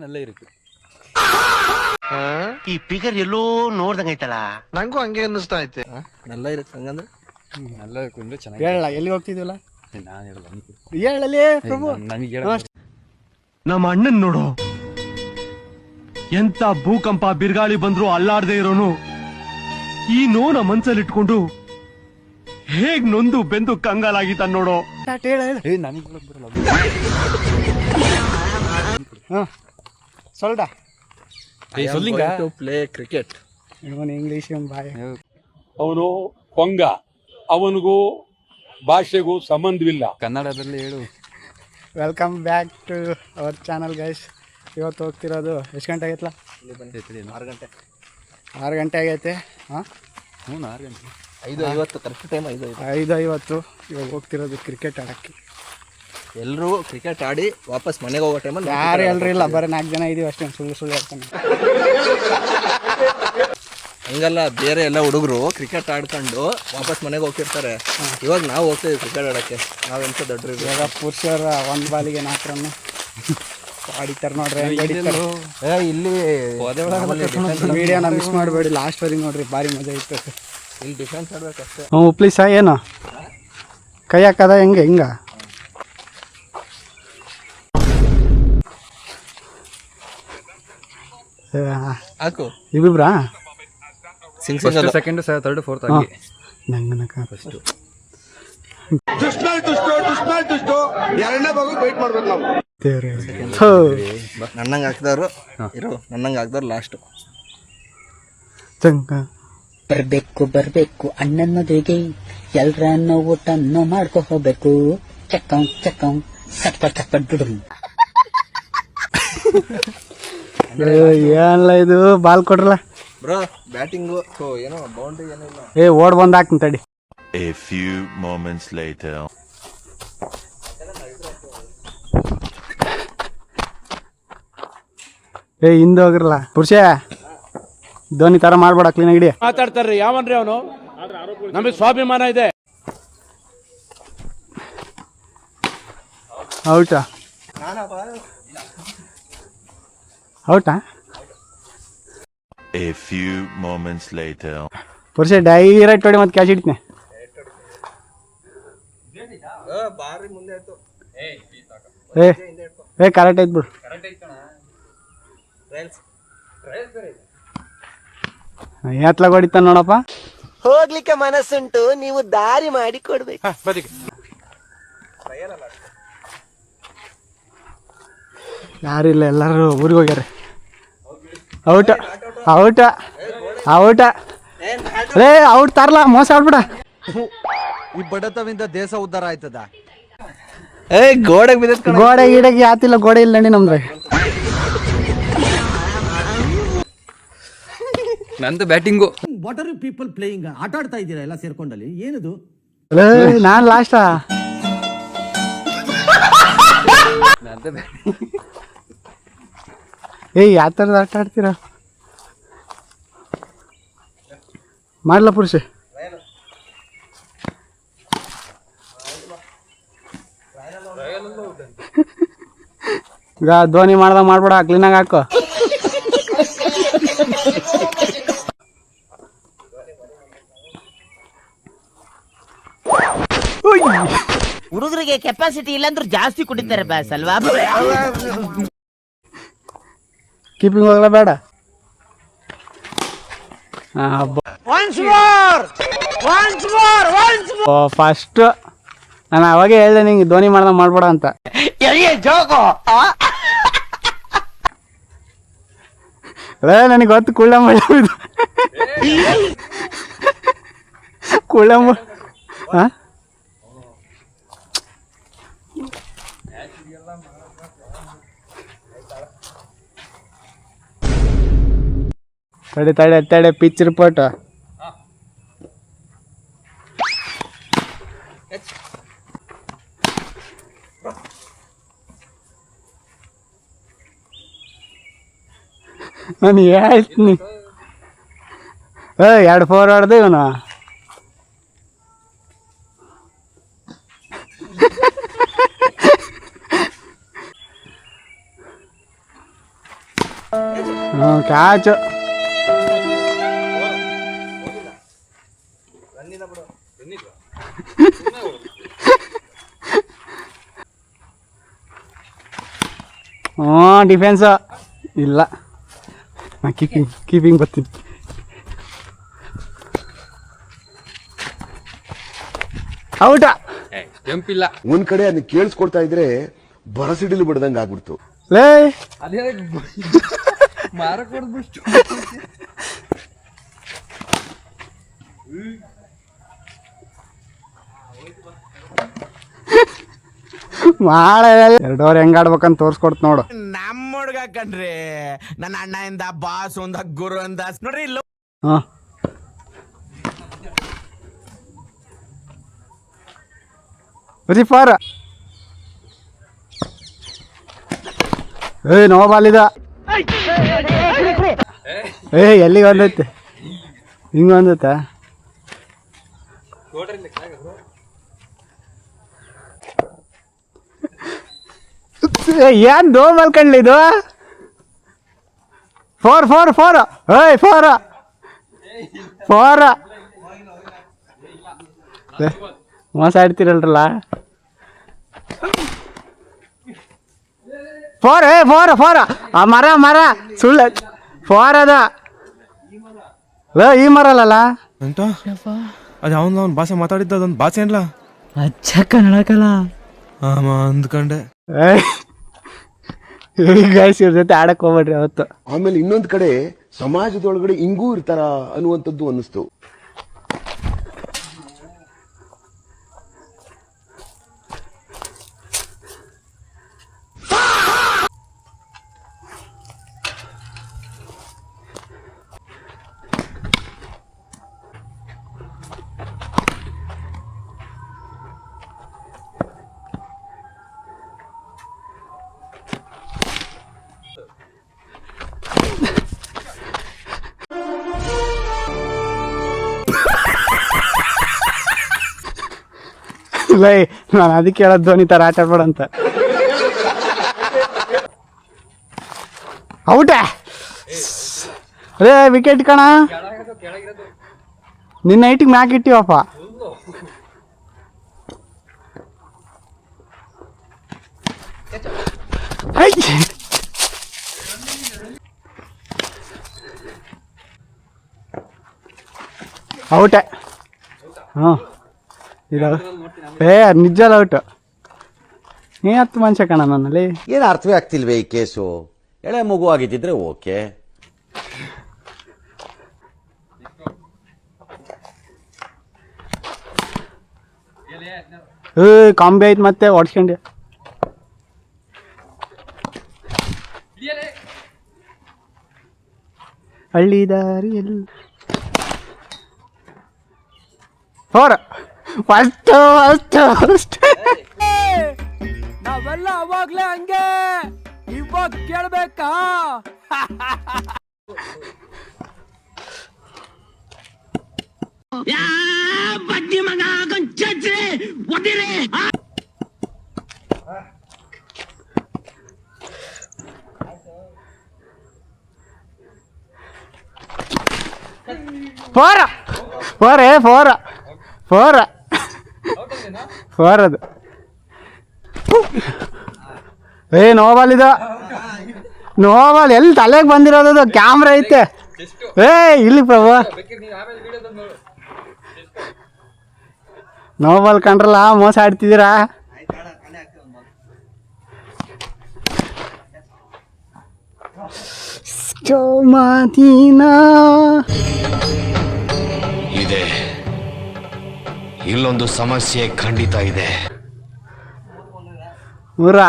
ನಲ್ಲೇ ಇರುತ್ತೆ. ಈ ಫಿಗರ್ ಎಲ್ಲೋ ನೋಡ್ದಂಗ ಐತಲ್ಲ, ನಂಗೂ ಹಂಗೆ ಅನ್ನಿಸ್ತಾ ಐತೆ. ನಲ್ಲ ಇರುತ್ತೆ ಹಂಗಂದ್ರೆ ನಲ್ಲ ಕೊಂಡ್ರೆ ಚೆನ್ನಾಗಿ. ಹೇಳಲ್ಲ, ಎಲ್ಲಿ ಹೋಗ್ತಿದ್ವಲ್ಲ ನಾನು ಹೇಳಲ್ಲ, ಹೇಳಲಿ ಪ್ರಭು. ನನಗೆ ನಮ್ಮ ಅಣ್ಣನ್ ನೋಡು, ಎಂತ ಭೂಕಂಪ ಬಿರುಗಾಳಿ ಬಂದ್ರು ಅಲ್ಲಾಡದೆ ಇರೋನು ಈ ನೋನ ಮನ್ಸಲ್ಲಿ ಇಟ್ಕೊಂಡು ಹೇಗ್ ನೊಂದು ಬೆಂದು ಕಂಗಾಲಾಗಿತ್ತ ನೋಡೋ. ನನಗೆ ಬರಲ್ಲ. சொல்டா. சொல்லுங்க. To play cricket. ಇವನು ಇಂಗ್ಲಿಷ್ ಬಾಯ್. ಅವನು ಕೊಂಗ, ಅವನಿಗೂ ಭಾಷೆಗೂ ಸಂಬಂಧವಿಲ್ಲ. ಕನ್ನಡದಲ್ಲಿ ಹೇಳು. Welcome back to our channel guys. ಇವತ್ತು ಹೋಗ್ತಿರೋದು ಎಷ್ಟು ಗಂಟೆ ಆಗೈತಲ್ಲ? 6 ಗಂಟೆ ಆಗೈತೆ. ಹಾಂ 6 ಗಂಟೆ 5:50 ಕರೆಕ್ಟ್ ಟೈಮ್. 5:50 ಇವಾಗ ಹೋಗ್ತಿರೋದು ಕ್ರಿಕೆಟ್ ಆಡೋಕ್ಕೆ. ಎಲ್ಲರೂ ಕ್ರಿಕೆಟ್ ಆಡಿ ವಾಪಸ್ ಮನೆಗೆ ಹೋಗೋ ಟೈಮಲ್ಲಿ ಯಾರು ಎಲ್ರು ಇಲ್ಲ, ಬರೀ 4 ಜನ ಇದೀವಿ ಅಷ್ಟೇ. ಸುಳ್ಳು ಹೇಳ್ತಾನೆ. ಹಂಗಲ್ಲ, ಬೇರೆ ಎಲ್ಲ ಹುಡುಗರು ಕ್ರಿಕೆಟ್ ಆಡ್ಕೊಂಡು ವಾಪಸ್ ಮನೆಗೆ ಹೋಗ್ತಿರ್ತಾರೆ. ಇವಾಗ ನಾವು ಹೋಗ್ತೀವಿ ಕ್ರಿಕೆಟ್ ಆಡೋಕ್ಕೆ. ನಾವೆಂತ ದೊಡ್ಡರು ಇವಾಗ ಪುರುಷರ ಒಂದು ಬಾಲಿಗೆ 4 ರನ್ ಆಡಿತಾರೆ ನೋಡ್ರಿ. ಇಲ್ಲಿ ವಿಡಿಯೋನ ಮಿಸ್ ಮಾಡಬೇಡಿ, ಲಾಸ್ಟ್ವರೆಗೆ ನೋಡ್ರಿ, ಭಾರಿ ಮಜಾ ಇತ್ತು. ಇಲ್ಲಿ ಡಿಫೆನ್ಸ್ ಆಡ್ಬೇಕಷ್ಟೇ. ಉಪ್ಲಿ ಸಹ ಏನು ಕೈ ಹಾಕದ ಹೆಂಗೆ ಹಿಂಗ ಹಾಕು ಇಬ್ಬಿಬ್ರಾ? ಸೆಕೆಂಡ್ ಥರ್ಡ್ ಫೋರ್ತ್ ಆಗಿ ನಂಗನಕ ಫಸ್ಟ್ ನನ್ನಂಗೆ ಹಾಕಿದವರು ಇರು, ನನ್ನಂಗೆ ಹಾಕಿದವ್ರು ಲಾಸ್ಟ್. ಬರ್ಬೇಕು ಅಣ್ಣನ ಮದುವೆಗೆ ಎಲ್ರನ್ನ ಊಟನ್ನು ಮಾಡ್ಕೊ ಹೋಗ್ಬೇಕು. ಚಕ್ಕಂ ಚಕ್ಕಂ ಸಟ್ಪಟ್ ಸಟ್ಪಟ್ ಬಿಡು. ಏನಲ್ಲ ಇದು, ಬಾಲ್ ಕೊಡ್ರಲ್ಲ ಬ್ರೋ. ಬ್ಯಾಟಿಂಗು ಏನೋ ಬೌಂಡ್ರಿ ಏನೋ ಇಲ್ಲ. ಓಡ್ ಬಂದ್ ಹಾಕ್ತೀನಿ ತಡಿ. A few moments later. ಹಿಂದೆ ಹೋಗಿರಲ್ಲ ಪುರುಷ, ಧೋನಿ ತರ ಮಾಡ್ಬೇಡ, ಕ್ಲೀನ್ ಹಿಡಿ. ಮಾತಾಡ್ತಾರ್ರಿ ಯಾವನ್ರಿ ಅವನು? ನಮಗೆ ಸ್ವಾಭಿಮಾನ ಇದೆ. ಔಟಾ ಔಟಾ? A few moments later. ಪುರುಷ ಡೈರೆಕ್ಟ್ ಹೊಡಿ, ಮತ್ತೆ ಕ್ಯಾಚ್ ಹಿಡಿತೀನಿ. ಕರೆಕ್ಟ್ ಐತ್ ಬಿಡು. ಎತ್ಲಾಗ ಹೊಡಿತಾನ ನೋಡಪ್ಪ. ಹೋಗ್ಲಿಕ್ಕೆ ಮನಸ್ಸುಂಟು, ನೀವು ದಾರಿ ಮಾಡಿ ಕೊಡ್ಬೇಕು. ಯಾರಿಲ್ಲ, ಎಲ್ಲರೂ ಊರಿಗೆ ಹೋಗ್ಯಾರ. ಔಟ ಔಟ ಔಟ ಔಟ್ ತರ್ಲಾ, ಮೋಸ ಆಡ್ಬಿಡ. ಈ ಬಡತವಿಂದ ದೇಶ ಉದ್ಧಾರ ಆಯ್ತದ. ಗೋಡೆಗೆ ಬಿದ್ದ ಗೋಡೆ ಗಿಡಕ್ಕೆ ಯಾತಿಲ್ಲ, ಗೋಡೆ ಇಲ್ಲ ನಡಿ ನಮ್ದ್ರಾಗ. ನಂದು batting. What are you people playing? ಆಟ ಆಡ್ತಾ ಇದ್ದೀರಾ ಎಲ್ಲ ಸೇರ್ಕೊಂಡಲ್ಲಿ, ಏನದು? ನಾನ್ ಲಾಸ್ಟಾ? ಯಾವ ಥರದ ಆಟ ಆಡ್ತೀರಾ? ಮಾಡ್ಲಾ ಪುರುಷ? ಈಗ ಧೋನಿ ಮಾಡ್ದಾಗ ಮಾಡ್ಬೇಡ, ಕ್ಲೀನಾಗಿ ಹಾಕು. ಹುಡುಗರಿಗೆ ಕೆಪಾಸಿಟಿ ಇಲ್ಲಾಂದ್ರೂ ಜಾಸ್ತಿ ಕುಡಿತಾರೆ ಬ್ಯಾಸ್ ಅಲ್ವಾ? ಕೀಪಿಂಗ್ ಹೋಗಲ್ಲ ಬೇಡ. ಫಸ್ಟ್ ನಾನು ಅವಾಗೇ ಹೇಳ್ದೆ ನಿಂಗೆ ಧೋನಿ ಮಾಡ್ದಾಗ ಮಾಡ್ಬೇಡ ಅಂತ. ನನಗೆ ಗೊತ್ತು, ಕುಳ್ಳಂಬ ಕುಳ್ಳಂಬ. ಹಾಂ ತಡೆ ಪಿಚ್ ರಿಪೋರ್ಟ್. ನಾನು ಹೇಳ್ತೀನಿ. 2 4 ಹೊಡೆದು ಇವನು. ಕ್ಯಾಚ್. ಡಿಫೆನ್ಸ್ ಇಲ್ಲ, ನಾ ಕೀಪಿಂಗ್ ಬರ್ತೀನಿ. ಔಟ. ಕೆಂಪಿಲ್ಲ. ಒಂದ್ ಕಡೆ ಅದನ್ನ ಕೇಳಿಸ್ಕೊಡ್ತಾ ಇದ್ರೆ ಬರಸಿಡಿಲು ಬಿಡ್ದಂಗ ಆಗ್ಬಿಡ್ತು. ಲೇ ಅದೇ ಮಾರಕ್ ಹೊಡ್ಬಿಟ್ಟು ಮಾಡ 2 ಓವರ್ ಹೆಂಗ್ ಆಡ್ಬೇಕಂತ ತೋರ್ಸ್ಕೊಡ್ತ ನೋಡು. ನಮ್ಮ ಹುಡ್ಗ ಕಣ್ರಿ, ನನ್ನ ಅಣ್ಣ ಇಂದ ಬಾಸ್ ಒಂದ ಗುರು ಅಂದ ನೋಡ್ರಿ. ಹಾ ಫಾರ್. ನೋ ಬಾಲ್ ಇದ. ಎಲ್ಲಿಗೆ ಒಂದೈತೆ, ಹಿಂಗ ಒಂದೈತ. ಏನ್ ದೋ ಮಲ್ಕಂಡ್ಲಿ ಇದು. 4 4 4. ಏಯ್ 4 4. ಮೋಸ ಆಡ್ತಿರಲ್ರಲ್ಲ. 4 4 4. ಆ ಮರ ಸುಳ್ಳ 4 ಅದ. ಈ ಮರ ಅಲ್ಲಲ್ಲ ಅಂತ ಅದು ಅವನ ಭಾಷೆ ಮಾತಾಡಿದ್ದ ಅದೊಂದು ಭಾಷೆ ಅಲ್ಲ. ಅಚ್ಚ ಕನ್ನಡಕಲ್ಲ ಅಂದ್ಕೊಂಡೆ. ಗೈಸ್ ಇವ್ರ ಜೊತೆ ಆಡಕ್ ಹೋಗ್ಬೇಡ್ರಿ ಅವತ್ತು. ಆಮೇಲೆ ಇನ್ನೊಂದ್ ಕಡೆ ಸಮಾಜದೊಳಗಡೆ ಹಿಂಗೂ ಇರ್ತಾರ ಅನ್ನುವಂಥದ್ದು ಅನ್ನಿಸ್ತು. ಲೈ ನಾನು ಅದಕ್ಕೆ ಹೇಳೋದು ಧೋನಿ ತರ ಆಟ ಆಡ್ಬೇಡ ಅಂತ. ಔಟ. ಅದೇ ವಿಕೆಟ್ ಕಣ, ನಿನ್ನ ನೈಟಿಗೆ ಮ್ಯಾಕ್ ಇಟ್ಟಿವಪ್ಪ. ಔಟ. ಹಾಂ ಇದಾವ. ನಿಜ ಔಟ್. ನೀ 10 ಮನುಷ್ಯ ಕಣ ನನ್ನಲ್ಲಿ. ಏನು ಅರ್ಥವೇ ಆಗ್ತಿಲ್ವೇ ಈ ಕೇಸು? ಎಳೆ ಮಗು ಆಗಿದ್ದಿದ್ರೆ ಓಕೆ. ಕಾಂಬಿ ಆಯ್ತು ಮತ್ತೆ ಹೊಡ್ಸ್ಕೊಂಡೆ. ಹಳ್ಳಿ ದಾರಿಯಲ್ಲಿ 4 ಫಸ್ಟ್. ನಾವೆಲ್ಲ ಅವಾಗ್ಲೇ ಹಂಗೆ, ಇವಾಗ ಕೇಳ್ಬೇಕಾ? ಬಡ್ಡಿ ಮಗ ಒದಿರಿ. 4 4 4 4 ಅದು. ನೋಬಾಲ್ ಇದು. ನೋಬಾಲ್ ಎಲ್ಲಿ ತಲೆಗೆ ಬಂದಿರೋದು? ಕ್ಯಾಮ್ರಾ ಐತೆ. ಇಲ್ಲಿ ಪ್ರಭು ನೋಬಾಲ್ ಕಂಡ್ರಲ್ಲ, ಮೋಸ ಆಡ್ತಿದ್ದೀರಾ. ಇದೆ, ಇಲ್ಲೊಂದು ಸಮಸ್ಯೆ ಖಂಡಿತ ಇದೆ. ಊರ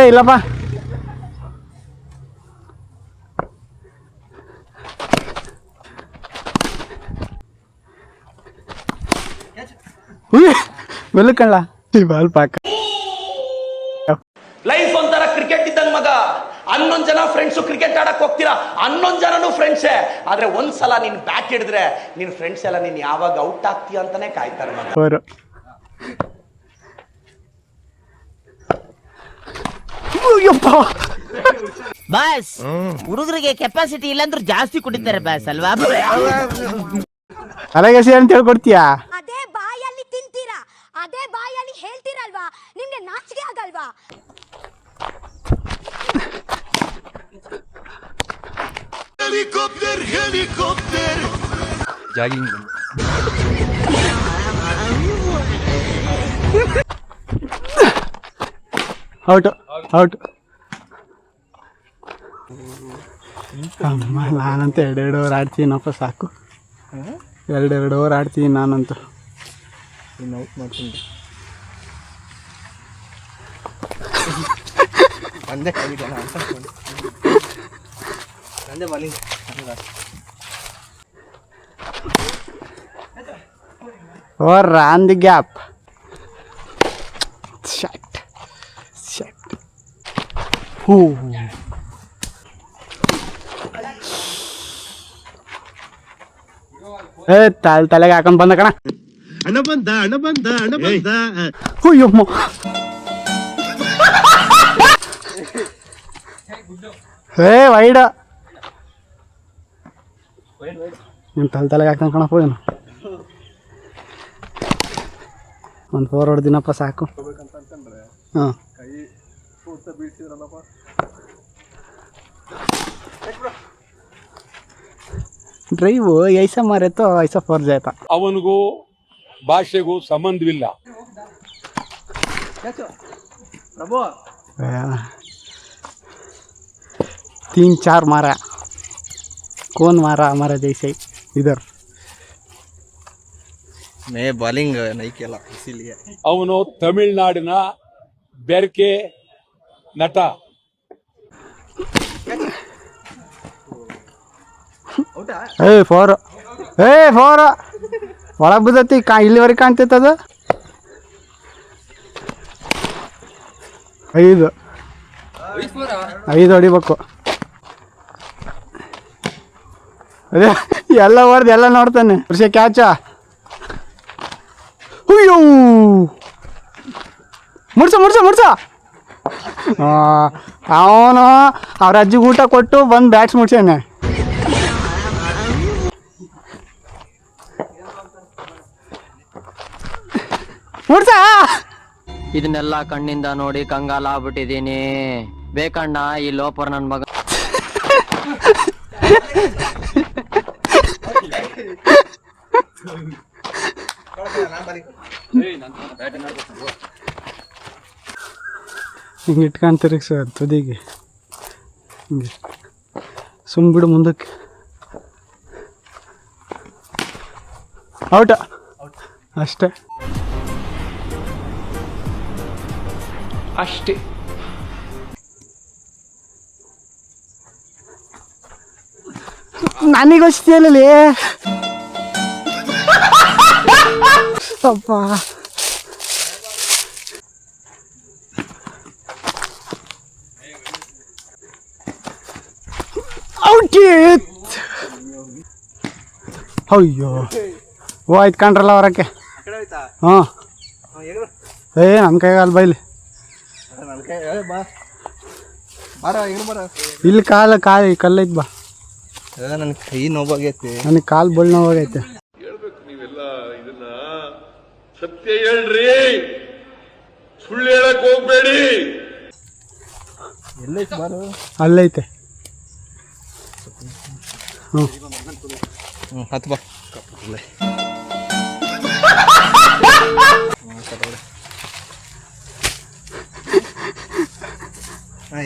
ಇಲ್ಲಪ್ಪ. ಮೆಲ್ಲಕಳ್ಳ ಬಾಲ್ ಪಾಕ. ಲೈಫ್ ಒಂಥರ ಕ್ರಿಕೆಟ್ ಇದ್ದಂಗ ಮಗ. 11 ಜನ ಫ್ರೆಂಡ್ಸು ಕ್ರಿಕೆಟ್ ಆಡಕ್ ಹೋಗ್ತೀರಾ, 11 ಜನನು ಫ್ರೆಂಡ್ಸೇ. ಆದ್ರೆ ಒಂದ್ಸಲ ನೀನ್ ಬ್ಯಾಟ್ ಹಿಡಿದ್ರೆ ನಿನ್ ಫ್ರೆಂಡ್ಸ್ ಎಲ್ಲ ನೀನ್ ಯಾವಾಗ ಔಟ್ ಆಗ್ತೀಯ ಅಂತಾನೆ ಕಾಯ್ತಾರೆ ಮಗ. ಬಾಸ್ ಹುಡುಗರಿಗೆ ಕೆಪಾಸಿಟಿ ಇಲ್ಲಾಂದ್ರೂ ಜಾಸ್ತಿ ಕುಡಿತಾರೆ ಬಾಸ್ ಅಲ್ವಾ? ತಲೆಗೆಸಿ ಅಂತ ಹೇಳ್ಕೊಡ್ತೀಯಾ? ಅದೇ ಬಾಯಲ್ಲಿ ತಿಂತೀರಾ, ಅದೇ ಬಾಯಲ್ಲಿ ಹೇಳ್ತೀರಲ್ವಾ, ನಿಮ್ಗೆ ನಾಚಿಕೆ ಆಗಲ್ವಾ? Out out. ಅಮ್ಮ ನಾನಂತ 2 ಓವರ್ ಆಡ್ತೀನಪ್ಪ, ಸಾಕು. 2 ಓವರ್ ಆಡ್ತೀನಿ ನಾನಂತೂ. Over on the gap. Shot shot. ಹೂ ತಲೆಗೆ ಹಾಕೊಂಡ್ ಬಂದ ಕಣ. ಹುಯ್ಯಮ್ಮ, ವೈಡ ನಿಮ್ ತಲೆಗೆ ಹಾಕೊಂಡ್ ಕಣಪ್ಪ. ಏನು ಒಂದು 4 ಹೊಡೆದಿನಪ್ಪ, ಸಾಕು. ಹಾಂ ಡ್ರೈವು ಐಸ ಮಾರೇತೋ ಐಸ 4 ಜಾಯ್ತ. ಅವನಿಗೂ ಭಾಷೆಗೂ ಸಂಬಂಧವಿಲ್ಲ. 3-4 मारा, कौन मारा हमारा जैसे इधर? मैं बॉलिंग नहीं खेला इसीलिए. ಅವನು ತಮಿಳುನಾಡಿನ ಬೆರ್ಕೆ ನಟ. ಫೋರ್ ಒಳಗೆ ಬಿದ್ದತಿ, ಇಲ್ಲಿವರೆಗೆ ಕಾಣ್ತೈತೆ ಅದು. 5 ಹೊಡಿಬೇಕು. ಅದೇ ಎಲ್ಲ ಹೊಡೆದು ಎಲ್ಲ ನೋಡ್ತಾನೆ. ವರ್ಷ ಕ್ಯಾಚ. ಅಯ್ಯೋ ಮುಡ್ಸ ಅವನು ಅವ್ರ ಅಜ್ಜಿಗೆ ಊಟ ಕೊಟ್ಟು ಬಂದು ಬ್ಯಾಟ್ಸ್ ಮುಡ್ಸಾನೆ. ಮುಡ್ಸ. ಇದನ್ನೆಲ್ಲ ಕಣ್ಣಿಂದ ನೋಡಿ ಕಂಗಾಲ ಆಗ್ಬಿಟ್ಟಿದೀನಿ. ಬೇಕಣ್ಣ ಈ ಲೋಪರ್ ನನ್ ಮಗ. ಹಿಂಗೆ ಇಟ್ಕೊಂತೀರಿ ಸರ್ ತುದಿಗೆ, ಹಿಂಗೆ ಸುಮ್ಬಿಡು ಮುಂದಕ್ಕೆ. ಔಟ ಅಷ್ಟೇ. ನನಗೊಸ್ತಿಯಲ್ಲಿ ಅಪ್ಪ. ಅಯ್ಯೋ ಹೋಯ್ತು ಕಂಡ್ರಲ್ಲ ಹೊರಕ್ಕೆ. ಹಾಂ ನನ್ನ ಕೈಗಾಲ ಬೈಲಿ. ಇಲ್ಲಿ ಕಾಲು ಕಲ್ಲೈತೆ ಬಾ. ನನ್ನ ಕೈ ನೋವಾಗೈತಿ, ನನಗೆ ಕಾಲು ಬಳ್ಳಿ ನೋವಾಗೈತೆ. ನೀವೆಲ್ಲ ಇದನ್ನ ಸತ್ಯ ಹೇಳ್ರಿ, ಸುಳ್ಳು ಹೇಳಕ್ ಹೋಗ್ಬೇಡಿ. ಅಲ್ಲೈತೆ. ಹ್ಞೂ ಹತ್ತು ಬಾ.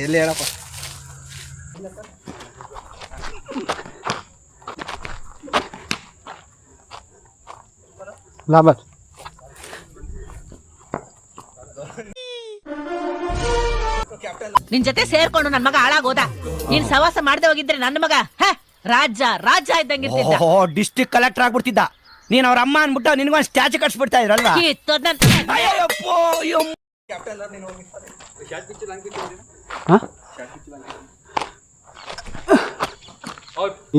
ಎಲ್ಲಿ ಹೇಳಪ್ಪ. ಲಾಭ. ನಿನ್ ಜೊತೆ ಸೇರ್ಕೊಂಡು ನನ್ ಮಗ ಹಾಳಾಗೋದ. ನೀನ್ ಸವಾಸ ಮಾಡದೆ ಹೋಗಿದ್ರೆ ನನ್ನ ಮಗ ರಾಜ ಇದ್ದಂಗಿರ್ತಿದ್ದ. District collector ಆಗ್ಬಿಡ್ತಿದ್ದ. ನೀನ್ ಅವ್ರ ಅಮ್ಮ ಅನ್ಬಿಟ್ಟು ನಿನ್ಗೊಂದು ಸ್ಟ್ಯಾಚು ಕಟ್ಸ್ಬಿಡ್ತಾ ಇದ್ರಲ್ವಾ.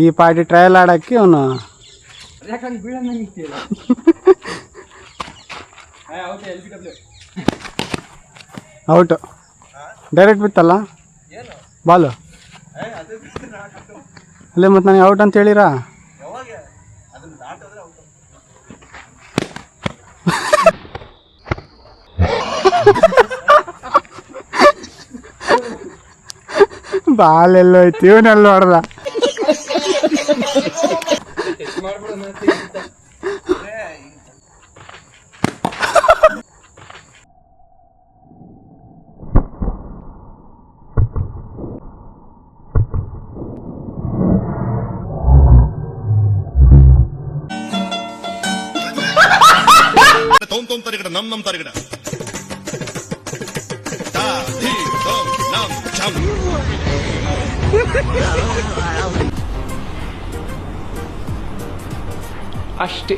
ಈ ಪಾರ್ಟಿ ಟ್ರಯಲ್ ಆಡಕ್ಕೆ ಅವನು ಔಟ್. ಡೈರೆಕ್ಟ್ ಬಿತ್ತಲ್ಲ ಬಾಲು ಅಲ್ಲೇ ಮತ್ತೆ ನನಗೆ ಔಟ್ ಅಂತ ಹೇಳಿರಾ ಬಾಲೆಲ್ಲೋ ಐತಿ ಇವನೆಲ್ಲ ಹೊಡೆದ ನಮ್ ತರಗಡ ಅಷ್ಟೇ.